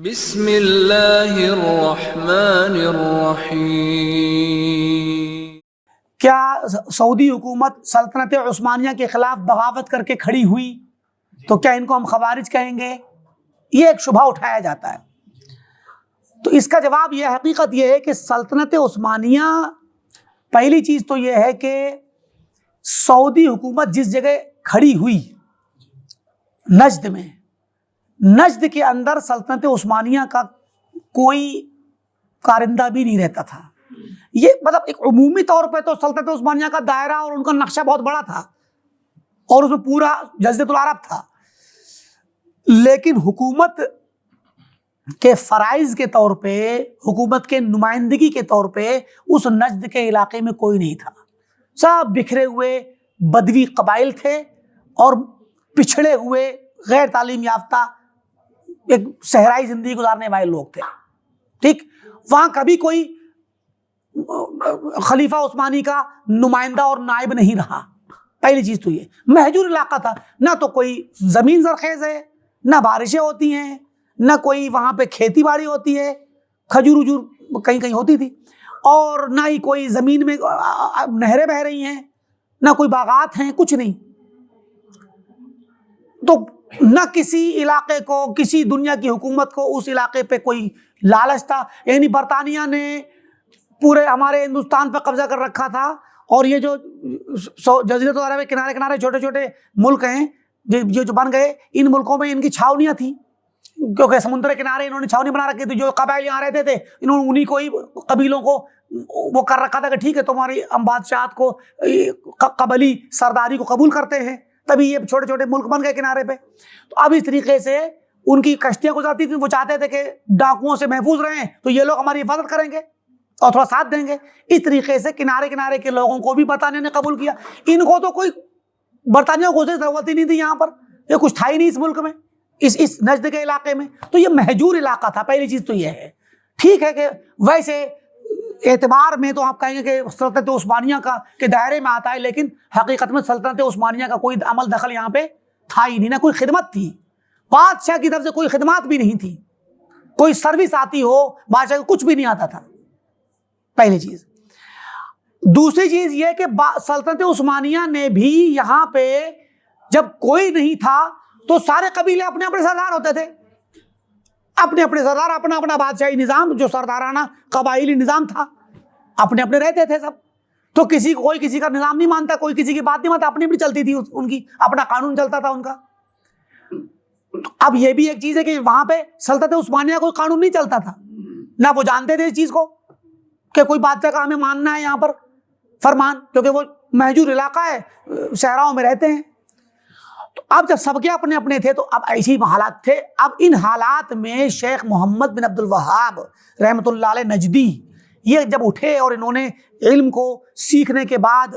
بسم اللہ الرحمن الرحیم۔ کیا سعودی حکومت سلطنت عثمانیہ کے خلاف بغاوت کر کے کھڑی ہوئی تو کیا ان کو ہم خوارج کہیں گے؟ یہ ایک شبہ اٹھایا جاتا ہے۔ تو اس کا جواب یہ حقیقت یہ ہے کہ سلطنت عثمانیہ، پہلی چیز تو یہ ہے کہ سعودی حکومت جس جگہ کھڑی ہوئی نجد میں، نجد کے اندر سلطنت عثمانیہ کا کوئی کارندہ بھی نہیں رہتا تھا۔ یہ مطلب ایک عمومی طور پہ تو سلطنت عثمانیہ کا دائرہ اور ان کا نقشہ بہت بڑا تھا اور اس میں پورا جزیرۃ العرب تھا، لیکن حکومت کے فرائض کے طور پہ، حکومت کے نمائندگی کے طور پہ اس نجد کے علاقے میں کوئی نہیں تھا۔ سب بکھرے ہوئے بدوی قبائل تھے اور پچھڑے ہوئے غیر تعلیم یافتہ ایک صحرائی زندگی گزارنے والے لوگ تھے۔ ٹھیک، وہاں کبھی کوئی خلیفہ عثمانی کا نمائندہ اور نائب نہیں رہا۔ پہلی چیز تو یہ مہجور علاقہ تھا، نہ تو کوئی زمین زرخیز ہے، نہ بارشیں ہوتی ہیں، نہ کوئی وہاں پہ کھیتی باڑی ہوتی ہے، کھجور وجور کہیں کہیں ہوتی تھی، اور نہ ہی کوئی زمین میں نہریں بہہ رہی ہیں، نہ کوئی باغات ہیں، کچھ نہیں۔ تو نہ کسی علاقے کو، کسی دنیا کی حکومت کو اس علاقے پہ کوئی لالچ تھا۔ یعنی برطانیہ نے پورے ہمارے ہندوستان پہ قبضہ کر رکھا تھا، اور یہ جو جزیرۃ العرب کے کنارے کنارے چھوٹے چھوٹے ملک ہیں جو بن گئے، ان ملکوں میں ان کی چھاونیاں تھیں، کیونکہ سمندر کے کنارے انہوں نے چھاونی بنا رکھی تھی۔ جو قبائل یہاں رہتے تھے، انہوں نے انہی کو ہی قبیلوں کو وہ کر رکھا تھا کہ ٹھیک ہے تمہاری ہم بادشاہت کو، قبلی سرداری کو قبول کرتے ہیں، تبھی یہ چھوٹے چھوٹے ملک بن گئے کنارے پہ۔ تو اب اس طریقے سے ان کی کشتیاں گزرتی تھیں، وہ چاہتے تھے کہ ڈاکوؤں سے محفوظ رہیں تو یہ لوگ ہماری حفاظت کریں گے اور تھوڑا ساتھ دیں گے۔ اس طریقے سے کنارے کنارے کے لوگوں کو بھی برطانیہ نے قبول کیا۔ ان کو تو کوئی برطانیہ کو ضرورت ہی نہیں تھی، یہاں پر یہ کچھ تھا ہی نہیں اس ملک میں، اس نجد کے علاقے میں۔ تو یہ مہجور علاقہ تھا، پہلی چیز تو یہ ہے۔ ٹھیک ہے کہ ویسے اعتبار میں تو آپ کہیں گے کہ سلطنت عثمانیہ کا کے دائرے میں آتا ہے، لیکن حقیقت میں سلطنت عثمانیہ کا کوئی عمل دخل یہاں پہ تھا ہی نہیں، نہ کوئی خدمت تھی، بادشاہ کی طرف سے کوئی خدمات بھی نہیں تھی، کوئی سروس آتی ہو بادشاہ کو کچھ بھی نہیں آتا تھا، پہلی چیز۔ دوسری چیز یہ کہ سلطنت عثمانیہ نے بھی یہاں پہ جب کوئی نہیں تھا تو سارے قبیلے اپنے اپنے سردار ہوتے تھے، اپنے اپنے سردار، اپنا اپنا بادشاہی نظام جو سردارانہ قبائلی نظام تھا، اپنے اپنے رہتے تھے سب۔ تو کوئی کسی کا نظام نہیں مانتا، کوئی کسی کی بات نہیں مانتا، اپنی اپنی چلتی تھی ان کی، اپنا قانون چلتا تھا ان کا۔ اب یہ بھی ایک چیز ہے کہ وہاں پہ سلطنت عثمانیہ کوئی قانون نہیں چلتا تھا، نہ وہ جانتے تھے اس چیز کو کہ کوئی بادشاہ کا ہمیں ماننا ہے یہاں پر فرمان، کیونکہ وہ مہجور علاقہ ہے، صحراؤں میں رہتے ہیں۔ تو اب جب سب کے اپنے اپنے تھے تو اب ایسی حالات تھے۔ اب ان حالات میں شیخ محمد بن عبد الوہاب رحمۃ اللہ علیہ نجدی یہ جب اٹھے اور انہوں نے علم کو سیکھنے کے بعد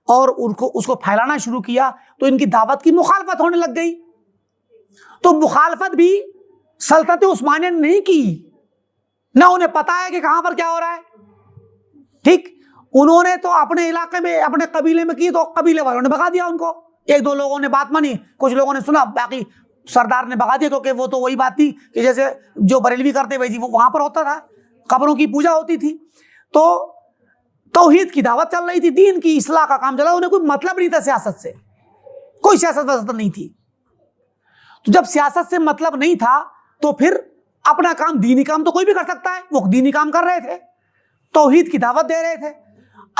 اور اس کو پھیلانا شروع کیا، تو ان کی دعوت کی مخالفت ہونے لگ گئی۔ تو مخالفت بھی سلطنت عثمانیہ نے نہیں کی، نہ انہیں پتا ہے کہ کہاں پر کیا ہو رہا ہے۔ ٹھیک، انہوں نے تو اپنے علاقے میں، اپنے قبیلے میں کی، تو قبیلے والوں نے بھگا دیا ان کو۔ ایک دو لوگوں نے بات مانی، کچھ لوگوں نے سنا، باقی سردار نے بھگا دیا، کیونکہ وہ تو وہی بات تھی کہ جیسے جو بریلوی کرتے ویسی وہ وہاں پر ہوتا تھا، قبروں کی پوجا ہوتی تھی۔ تو توحید کی دعوت چل رہی تھی، دین کی اصلاح کا کام چل رہا، انہیں کوئی مطلب نہیں تھا سیاست سے، کوئی سیاست وسط نہیں تھی۔ تو جب سیاست سے مطلب نہیں تھا تو پھر اپنا کام، دینی کام تو کوئی بھی کر سکتا ہے، وہ دینی کام کر رہے تھے، توحید کی دعوت دے رہے تھے۔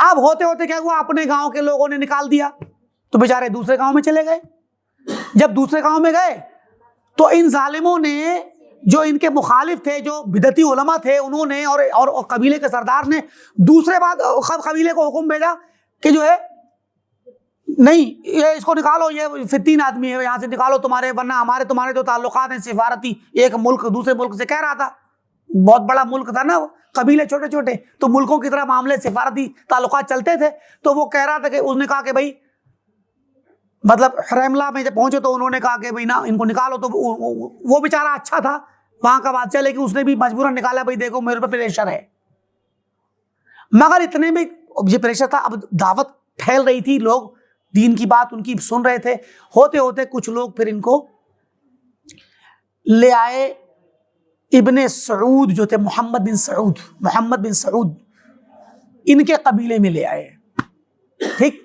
اب ہوتے ہوتے کیا ہوا، اپنے گاؤں کے لوگوں نے نکال دیا تو بیچارے دوسرے گاؤں میں چلے گئے۔ جب دوسرے گاؤں میں گئے تو ان ظالموں نے، جو ان کے مخالف تھے، جو بدعتی علماء تھے، انہوں نے اور قبیلے کے سردار نے دوسرے قبیلے کو حکم بھیجا کہ جو ہے نہیں، یہ اس کو نکالو، یہ فتین آدمی ہے، یہاں سے نکالو تمہارے، ورنہ تمہارے جو تعلقات ہیں سفارتی، ایک ملک دوسرے ملک سے کہہ رہا تھا، بہت بڑا ملک تھا نا، قبیلے چھوٹے چھوٹے، تو ملکوں کی طرح معاملے سفارتی تعلقات چلتے تھے۔ تو وہ کہہ رہا تھا کہ اس نے کہا کہ بھائی، مطلب حرملہ میں جب پہنچے تو انہوں نے کہا کہ بھائی نا ان کو نکالو۔ تو وہ بیچارہ اچھا تھا وہاں کا بادشاہ، لیکن اس نے بھی مجبوراً نکالا، بھائی دیکھو میرے پہ پریشر ہے۔ مگر اتنے میں یہ پریشر تھا، اب دعوت پھیل رہی تھی، لوگ دین کی بات ان کی سن رہے تھے، ہوتے ہوتے کچھ لوگ پھر ان کو لے آئے ابن سعود جو تھے محمد بن سعود ان کے قبیلے میں لے آئے. ٹھیک,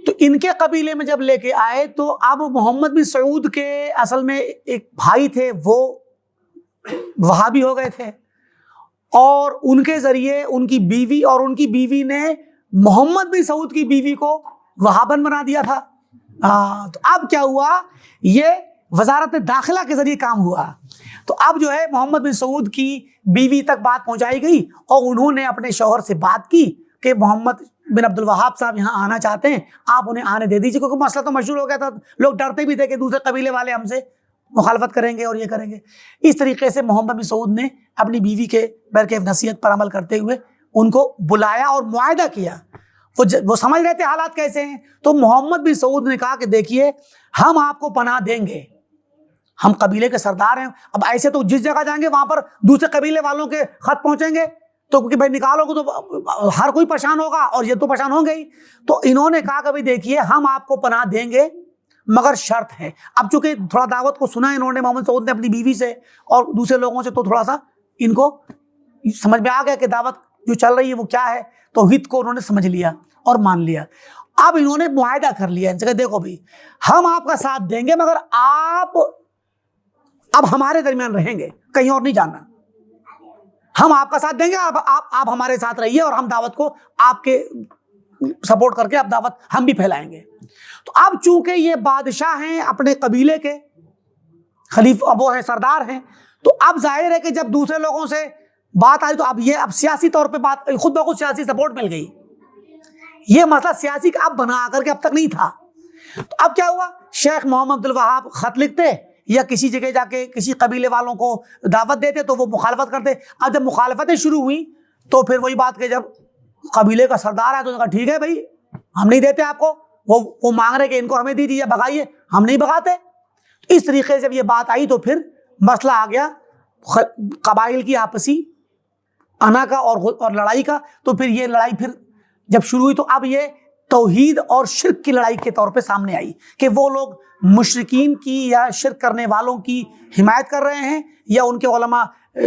تو ان کے قبیلے میں جب لے کے آئے تو اب محمد بن سعود کے اصل میں ایک بھائی تھے, وہ وہابی ہو گئے تھے, اور ان کے ذریعے ان کی بیوی اور ان کی بیوی نے محمد بن سعود کی بیوی کو وہابن بنا دیا تھا. تو اب کیا ہوا, یہ وزارت داخلہ کے ذریعے کام ہوا. تو اب جو ہے محمد بن سعود کی بیوی تک بات پہنچائی گئی, اور انہوں نے اپنے شوہر سے بات کی کہ محمد بن عبد الوہاب صاحب یہاں آنا چاہتے ہیں, آپ انہیں آنے دے دیجیے, کیونکہ مسئلہ تو مشہور ہو گیا تھا, لوگ ڈرتے بھی تھے کہ دوسرے قبیلے والے ہم سے مخالفت کریں گے اور یہ کریں گے. اس طریقے سے محمد بن سعود نے اپنی بیوی کے برکے نصیحت پر عمل کرتے ہوئے ان کو بلایا اور معاہدہ کیا. وہ سمجھ رہے تھے حالات کیسے ہیں. تو محمد بن سعود نے کہا کہ دیکھیے ہم آپ کو پناہ دیں گے, ہم قبیلے کے سردار ہیں, اب ایسے تو جس جگہ جائیں گے وہاں پر دوسرے قبیلے والوں کے خط پہنچیں گے, تو کہ بھائی نکالو گے تو ہر کوئی پریشان ہوگا, اور یہ تو پریشان ہوں گے ہی. تو انہوں نے کہا کہ بھائی دیکھیے ہم آپ کو پناہ دیں گے مگر شرط ہے. اب چونکہ تھوڑا دعوت کو سنا انہوں نے, محمد سعود نے اپنی بیوی سے اور دوسرے لوگوں سے, تو تھوڑا سا ان کو سمجھ میں آ گیا کہ دعوت جو چل رہی ہے وہ کیا ہے. توحید کو انہوں نے سمجھ لیا اور مان لیا. اب انہوں نے معاہدہ کر لیا ان سے کہ دیکھو بھائی ہم آپ کا ساتھ دیں گے مگر آپ اب ہمارے درمیان رہیں گے, کہیں اور نہیں جانا. ہم آپ کا ساتھ دیں گے, آپ ہمارے ساتھ رہیے, اور ہم دعوت کو آپ کے سپورٹ کر کے اب دعوت ہم بھی پھیلائیں گے. تو اب چونکہ یہ بادشاہ ہیں اپنے قبیلے کے, خلیفہ وہ ہیں, سردار ہیں, تو اب ظاہر ہے کہ جب دوسرے لوگوں سے بات آئی تو اب سیاسی طور پہ بات خود بخود سیاسی سپورٹ مل گئی. یہ مسئلہ سیاسی کا اب بنا کر کے اب تک نہیں تھا. تو اب کیا ہوا, شیخ محمد عبد الوہاب خط لکھتے یا کسی جگہ جا کے کسی قبیلے والوں کو دعوت دیتے تو وہ مخالفت کرتے. اب جب مخالفتیں شروع ہوئیں تو پھر وہی بات کہ جب قبیلے کا سردار ہے تو کہا ٹھیک ہے بھائی ہم نہیں دیتے آپ کو, وہ مانگ رہے کہ ان کو ہمیں دے دیجیے, بھگائیے, ہم نہیں بھگاتے. اس طریقے سے جب یہ بات آئی تو پھر مسئلہ آ گیا قبائل کی آپسی انا کا اور لڑائی کا. تو پھر یہ لڑائی پھر جب شروع ہوئی تو اب یہ توحید اور شرک کی لڑائی کے طور پہ سامنے آئی کہ وہ لوگ مشرکین کی یا شرک کرنے والوں کی حمایت کر رہے ہیں, یا ان کے علماء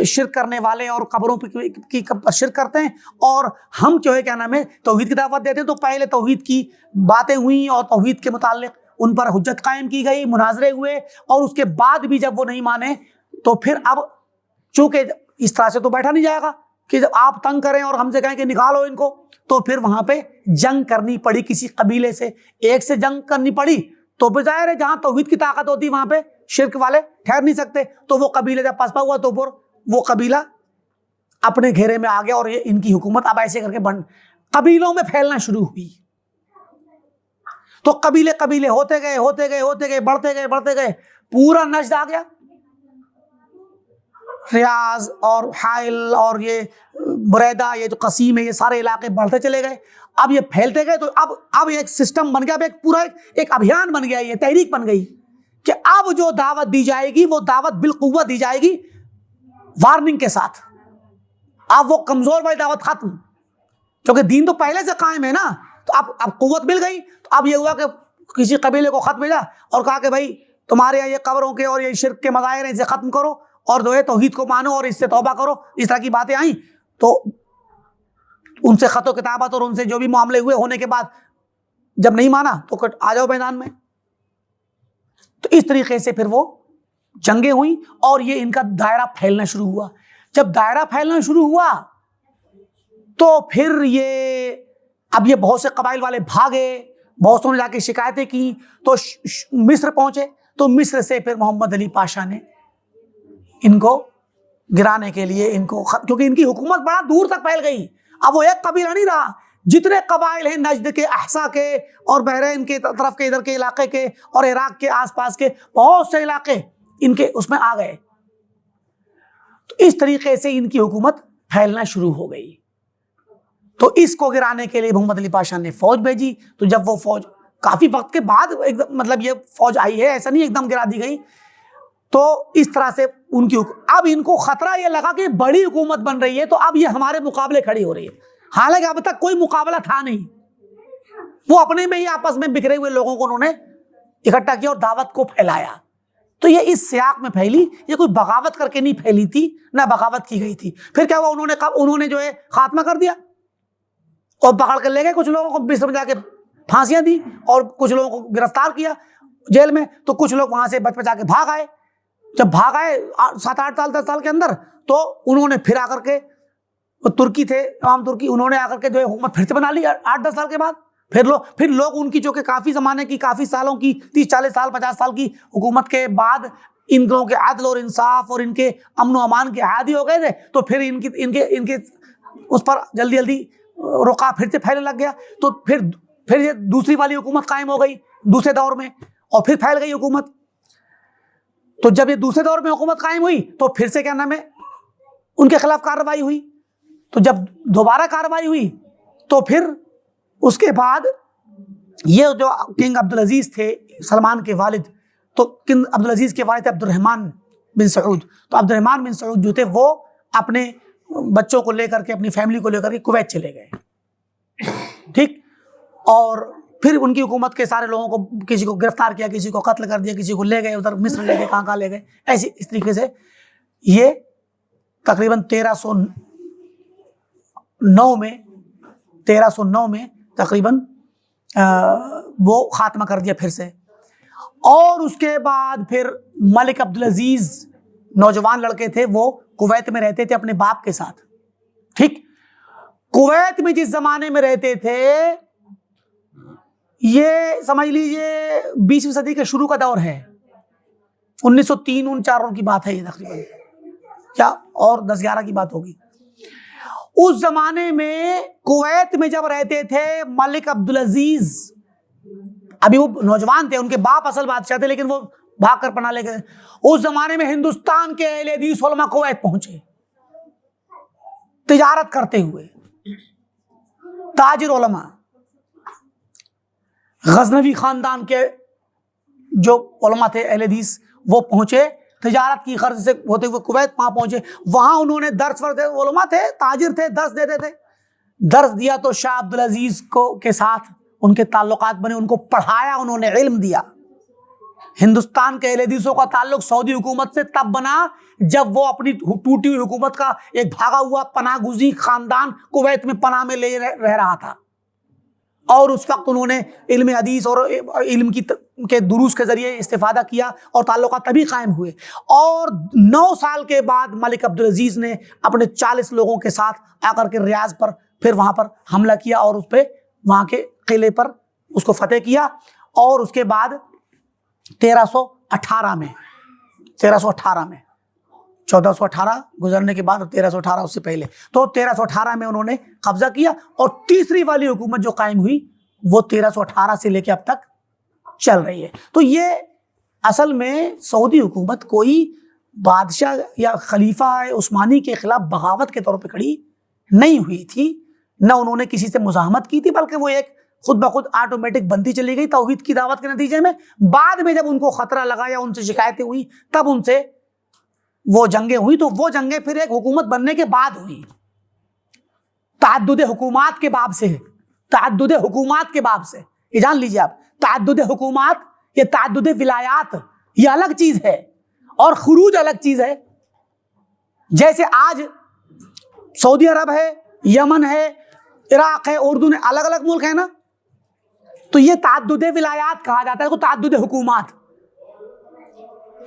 شرک کرنے والے اور قبروں کی شرک کرتے ہیں, اور ہم جو ہے کیا نام ہے توحید کی دعوت دیتے ہیں. تو پہلے توحید کی باتیں ہوئیں اور توحید کے متعلق ان پر حجت قائم کی گئی, مناظرے ہوئے, اور اس کے بعد بھی جب وہ نہیں مانے تو پھر اب چونکہ اس طرح سے تو بیٹھا نہیں جائے گا کہ جب آپ تنگ کریں اور ہم سے کہیں کہ نکالو ان کو, تو پھر وہاں پہ جنگ کرنی پڑی, کسی قبیلے سے ایک سے جنگ کرنی پڑی. تو ظاہر ہے جہاں توحید کی طاقت ہوتی وہاں پہ شرک والے ٹھہر نہیں سکتے. تو وہ قبیلے جب پسپا ہوا تو پھر وہ قبیلہ اپنے گھیرے میں آ گیا, اور یہ ان کی حکومت اب ایسے کر کے قبیلوں میں پھیلنا شروع ہوئی. تو قبیلے ہوتے گئے, بڑھتے گئے, پورا نجد آ گیا, ریاض اور حائل اور یہ بریدہ, یہ جو قسیم ہے, یہ سارے علاقے بڑھتے چلے گئے. اب یہ پھیلتے گئے تو اب ایک سسٹم بن گیا, اب ایک پورا ایک ابھیان بن گیا, یہ تحریک بن گئی کہ اب جو دعوت دی جائے گی وہ دعوت بالقوت دی جائے گی, وارننگ کے ساتھ. اب وہ کمزور والی دعوت ختم, کیونکہ دین تو پہلے سے قائم ہے نا. تو اب قوت مل گئی. تو اب یہ ہوا کہ کسی قبیلے کو خط بھیجا اور کہا کہ بھائی تمہارے یہاں یہ قبروں کے اور یہ شرک کے مظاہر ہیں, اسے ختم کرو اور جو ہے توحید کو مانو اور اس سے توبہ کرو. اس طرح کی باتیں آئیں تو ان سے خط و کتابت اور ان سے جو بھی معاملے ہوئے ہونے کے بعد جب نہیں مانا تو آ جاؤ میدان میں. تو اس طریقے سے پھر وہ جنگیں ہوئیں اور یہ ان کا دائرہ پھیلنا شروع ہوا. جب دائرہ پھیلنا شروع ہوا تو پھر یہ بہت سے قبائل والے بھاگے, بہت سو نے جا کے شکایتیں کی, تو مصر پہنچے. تو مصر سے پھر محمد علی پاشا نے ان کو گرانے کے لیے کیونکہ ان کی حکومت بڑا دور تک پھیل گئی. اب وہ ایک قبیلہ نہیں رہا, جتنے قبائل ہیں نجد کے, احسا کے اور بحرین کے طرف کے ادھر کے علاقے کے اور عراق کے آس پاس کے بہت سے علاقے ان کے اس میں آ گئے. تو اس طریقے سے ان کی حکومت پھیلنا شروع ہو گئی. تو اس کو گرانے کے لیے محمد علی پاشا نے فوج بھیجی. تو جب وہ فوج کافی وقت کے بعد مطلب یہ فوج آئی ہے, ایسا نہیں ایک دم گرا دی گئی. تو اس طرح سے اب ان کو خطرہ یہ لگا کہ بڑی حکومت بن رہی ہے, تو اب یہ ہمارے مقابلے کھڑی ہو رہی ہے. حالانکہ اب تک کوئی مقابلہ تھا نہیں. وہ اپنے میں ہی آپس میں بکھرے ہوئے لوگوں کو انہوں نے اکٹھا کیا اور دعوت کو پھیلایا. تو یہ اس سیاق میں پھیلی، یہ کوئی بغاوت کر کے نہیں پھیلی تھی، نہ بغاوت کی گئی تھی۔ پھر کیا ہوا، انہوں نے جو ہے خاتمہ کر دیا اور پکڑ کر لے گئے، کچھ لوگوں کو مصر میں جا کے پھانسیاں دی اور کچھ لوگوں کو گرفتار کیا جیل میں، تو کچھ لوگ وہاں سے بچ بچا کے بھاگ آئے۔ جب بھاگ آئے 7-8 سال 10 سال کے اندر، تو انہوں نے پھر آ کر کے، ترکی تھے عوام ترکی، انہوں نے آ کر کے جو ہے حکومت پھر سے بنا لی 8-10 سال کے بعد۔ پھر لوگ ان کی جو کہ کافی زمانے کی، کافی سالوں کی، 30-40 سال 50 سال کی حکومت کے بعد ان لوگوں کے عدل اور انصاف اور ان کے امن و امان کے عادی ہو گئے تھے، تو پھر ان کے اس پر جلدی جلدی رقعہ پھر سے پھیلنے لگ گیا۔ تو پھر یہ دوسری والی حکومت قائم ہو گئی دوسرے دور میں، اور پھر پھیل گئی حکومت۔ تو جب یہ دوسرے دور میں حکومت قائم ہوئی تو پھر سے کیا نام ہے ان کے خلاف کارروائی ہوئی۔ تو جب دوبارہ کارروائی ہوئی تو پھر اس کے بعد یہ جو کنگ عبدالعزیز تھے سلمان کے والد، تو کنگ عبدالعزیز کے والد تھے عبد الرحمن بن سعود، تو عبد الرحمن بن سعود جو تھے وہ اپنے بچوں کو لے کر کے، اپنی فیملی کو لے کر کے کویت چلے گئے، ٹھیک۔ اور پھر ان کی حکومت کے سارے لوگوں کو، کسی کو گرفتار کیا، کسی کو قتل کر دیا، کسی کو لے گئے ادھر مصر لے گئے، کہاں لے گئے، ایسی اس طریقے سے یہ تقریباً 1309 میں تقریباً وہ خاتمہ کر دیا پھر سے۔ اور اس کے بعد پھر ملک عبدالعزیز نوجوان لڑکے تھے، وہ کویت میں رہتے تھے اپنے باپ کے ساتھ، ٹھیک۔ کویت میں جس زمانے میں رہتے تھے، یہ سمجھ لیجئے 20ویں صدی کے شروع کا دور ہے، 1903-1904 کی بات ہے یہ تقریباً، کیا اور 10-11 کی بات ہوگی۔ اس زمانے میں کویت میں جب رہتے تھے ملک عبدالعزیز، ابھی وہ نوجوان تھے، ان کے باپ اصل بادشاہ تھے لیکن وہ بھاگ کر پناہ لے گئے۔ اس زمانے میں ہندوستان کے اہل حدیث علماء کویت پہنچے تجارت کرتے ہوئے، تاجر علماء، غزنوی خاندان کے جو علماء تھے اہل حدیث وہ پہنچے، تجارت کی غرض سے ہوتے ہوئے کویت وہاں پہنچے۔ وہاں انہوں نے درس ورد، علماء تھے، تاجر تھے، درس دیتے تھے، درس دیا تو شاہ عبدالعزیز کے ساتھ ان کے تعلقات بنے، ان کو پڑھایا، انہوں نے علم دیا۔ ہندوستان کے اہل حدیثوں کا تعلق سعودی حکومت سے تب بنا جب وہ اپنی ٹوٹی ہوئی حکومت کا ایک بھاگا ہوا پناہ گزین خاندان کویت میں پناہ میں لے رہ رہا تھا، اور اس وقت انہوں نے علم حدیث اور علم کے دروس کے ذریعے استفادہ کیا اور تعلقات تبھی قائم ہوئے۔ اور 9 سال کے بعد ملک عبدالعزیز نے اپنے 40 لوگوں کے ساتھ آ کر کے ریاض پر پھر وہاں پر حملہ کیا اور اس پہ وہاں کے قلعے پر اس کو فتح کیا۔ اور اس کے بعد 1318 میں 1418 گزرنے کے بعد 1318 اس سے پہلے، تو 1318 میں انہوں نے قبضہ کیا، اور تیسری والی حکومت جو قائم ہوئی وہ 1318 سے لے کے اب تک چل رہی ہے۔ تو یہ اصل میں سعودی حکومت کوئی بادشاہ یا خلیفہ عثمانی کے خلاف بغاوت کے طور پہ کھڑی نہیں ہوئی تھی، نہ انہوں نے کسی سے مزاحمت کی تھی، بلکہ وہ ایک خود بخود آٹومیٹک بنتی چلی گئی توحید کی دعوت کے نتیجے میں۔ بعد میں جب ان کو خطرہ لگا یا ان سے شکایتیں ہوئی تب ان سے وہ جنگیں ہوئی، تو وہ جنگیں پھر ایک حکومت بننے کے بعد ہوئی، تعدد حکومات کے باب سے، تعدد حکومات کے باب سے، یہ جان لیجیے آپ، تعدد حکومات یا تعدد ولایات یہ الگ چیز ہے اور خروج الگ چیز ہے۔ جیسے آج سعودی عرب ہے، یمن ہے، عراق ہے، اردن ہے، الگ الگ ملک ہے نا، تو یہ تعدد ولایات کہا جاتا ہے کو، تعدد حکومات۔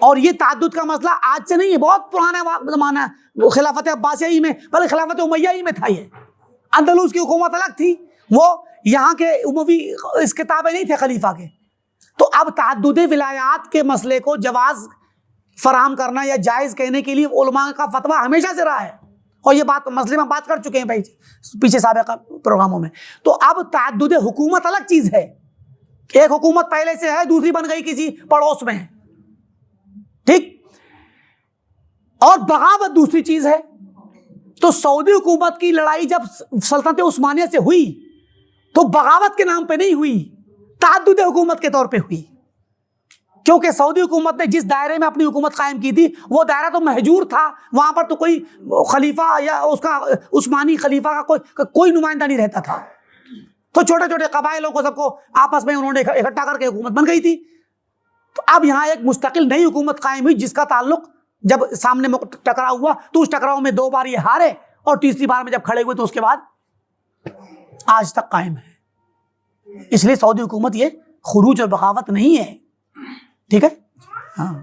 اور یہ تعدد کا مسئلہ آج سے نہیں ہے، بہت پرانا زمانہ ہے، خلافت عباسیہ ہی میں، بلکہ خلافت امیہ ہی میں تھا۔ یہ اندلس کی حکومت الگ تھی، وہ یہاں کے اموی اس کتابیں نہیں تھے خلیفہ کے۔ تو اب تعدد ولایات کے مسئلے کو جواز فراہم کرنا یا جائز کہنے کے لیے علماء کا فتویٰ ہمیشہ سے رہا ہے، اور یہ بات مسئلے میں بات کر چکے ہیں پیچھے سابقہ پروگراموں میں۔ تو اب تعدد حکومت الگ چیز ہے، ایک حکومت پہلے سے ہے، دوسری بن گئی کسی پڑوس میں، ٹھیک، اور بغاوت دوسری چیز ہے۔ تو سعودی حکومت کی لڑائی جب سلطنت عثمانیہ سے ہوئی تو بغاوت کے نام پہ نہیں ہوئی، تعدد حکومت کے طور پہ ہوئی، کیونکہ سعودی حکومت نے جس دائرے میں اپنی حکومت قائم کی تھی وہ دائرہ تو محجور تھا، وہاں پر تو کوئی خلیفہ یا اس کا عثمانی خلیفہ کا کوئی نمائندہ نہیں رہتا تھا، تو چھوٹے چھوٹے قبائلوں کو سب کو آپس میں انہوں نے اکٹھا کر کے حکومت بن گئی تھی۔ تو اب یہاں ایک مستقل نئی حکومت قائم ہوئی جس کا تعلق جب سامنے ٹکراؤ ہوا تو اس ٹکراؤ میں 2 بار یہ ہارے اور تیسری بار میں جب کھڑے ہوئے تو اس کے بعد آج تک قائم ہے. اس لیے سعودی حکومت یہ خروج اور بغاوت نہیں ہے. ٹھیک ہے. ہاں